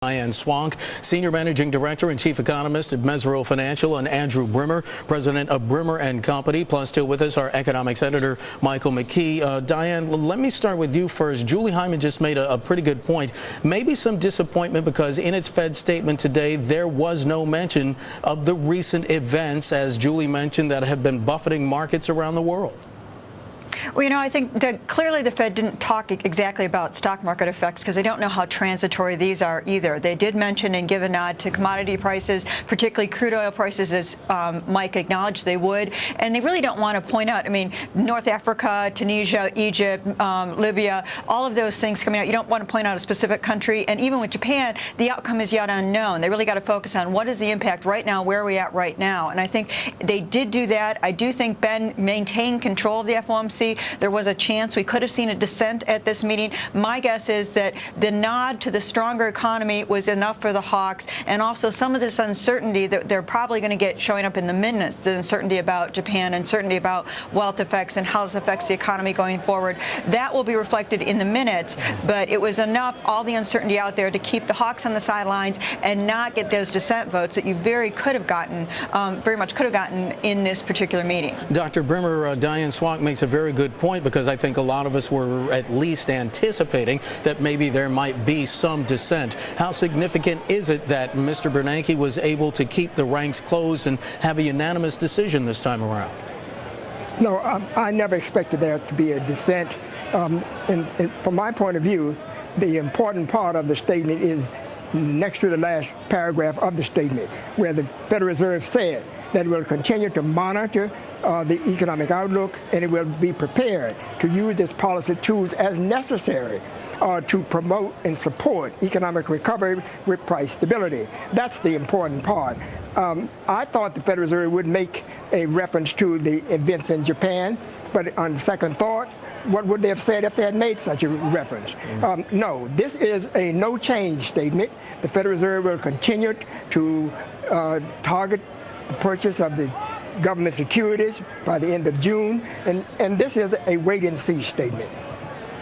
Diane Swonk, Senior Managing Director and Chief Economist at Mesirow Financial, and Andrew Brimmer, President of Brimmer and Company. Plus, still with us, our economics editor, Michael McKee. Diane, let me start with you first. Julie Hyman just made a pretty good point. Maybe some disappointment because in its Fed statement today, there was no mention of the recent events, as Julie mentioned, that have been buffeting markets around the world. Well, I think that clearly the Fed didn't talk exactly about stock market effects because they don't know how transitory these are either. They did mention and give a nod to commodity prices, particularly crude oil prices, as Mike acknowledged they would. And they really don't want to point out, North Africa, Tunisia, Egypt, Libya, all of those things coming out. You don't want to point out a specific country. And even with Japan, the outcome is yet unknown. They really got to focus on what is the impact right now, where are we at right now. And I think they did do that. I do think Ben maintained control of the FOMC. There was a chance we could have seen a dissent at this meeting. My guess is that the nod to the stronger economy was enough for the hawks, and also some of this uncertainty that they're probably going to get showing up in the minutes, the uncertainty about Japan, uncertainty about wealth effects and how this affects the economy going forward. That will be reflected in the minutes, but it was enough, all the uncertainty out there, to keep the hawks on the sidelines and not get those dissent votes that you very much could have gotten in this particular meeting. Dr. Brimmer, Diane Swonk makes a very good point, because I think a lot of us were at least anticipating that maybe there might be some dissent. How significant is it that Mr. Bernanke was able to keep the ranks closed and have a unanimous decision this time around? No, I never expected there to be a dissent. And from my point of view, the important part of the statement is next to the last paragraph of the statement, where the Federal Reserve said that it will continue to monitor the economic outlook, and it will be prepared to use its policy tools as necessary to promote and support economic recovery with price stability. That's the important part. I thought the Federal Reserve would make a reference to the events in Japan, but on second thought, what would they have said if they had made such a reference? No, this is a no-change statement. The Federal Reserve will continue to target the purchase of the government securities by the end of June, and this is a wait-and-see statement.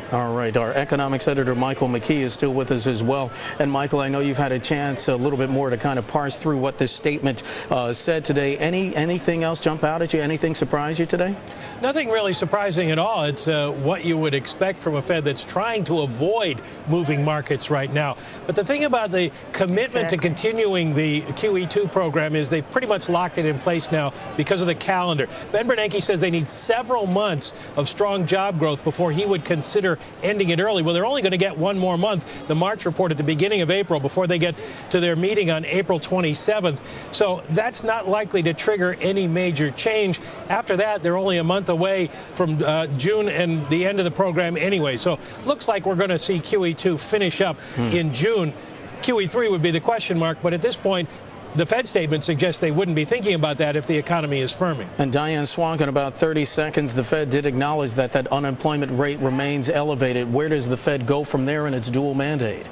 All right, our economics editor, Michael McKee, is still with us as well. And Michael, I know you've had a chance a little bit more to kind of parse through what this statement said today. Anything else jump out at you? Anything surprise you today? Nothing really surprising at all. It's what you would expect from a Fed that's trying to avoid moving markets right now. But the thing about the commitment to continuing the QE2 program is they've pretty much locked it in place now because of the calendar. Ben Bernanke says they need several months of strong job growth before he would consider ending it early. Well, they're only going to get one more month, the March report at the beginning of April, before they get to their meeting on April 27th. So that's not likely to trigger any major change. After that, they're only a month away from June and the end of the program anyway. So looks like we're going to see QE2 finish up in June. QE3 would be the question mark, but at this point, the Fed statement suggests they wouldn't be thinking about that if the economy is firming. And Diane Swonk, in about 30 seconds, the Fed did acknowledge that unemployment rate remains elevated. Where does the Fed go from there in its dual mandate?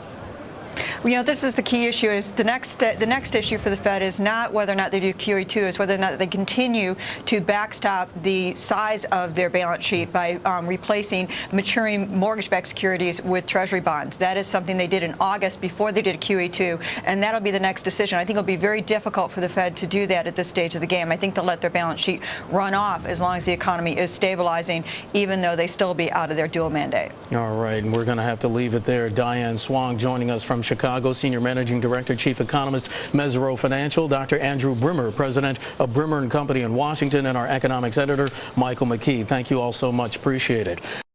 Well, this is the key issue. Is the next issue for the Fed is not whether or not they do QE2, is whether or not they continue to backstop the size of their balance sheet by replacing maturing mortgage-backed securities with Treasury bonds. That is something they did in August before they did QE2, and that'll be the next decision. I think it'll be very difficult for the Fed to do that at this stage of the game. I think they'll let their balance sheet run off as long as the economy is stabilizing, even though they still be out of their dual mandate. All right, and we're going to have to leave it there. Diane Swonk joining us from Chicago, Senior Managing Director, Chief Economist, Mesirow Financial. Dr. Andrew Brimmer, President of Brimmer and Company in Washington, and our economics editor, Michael McKee. Thank you all so much. Appreciate it.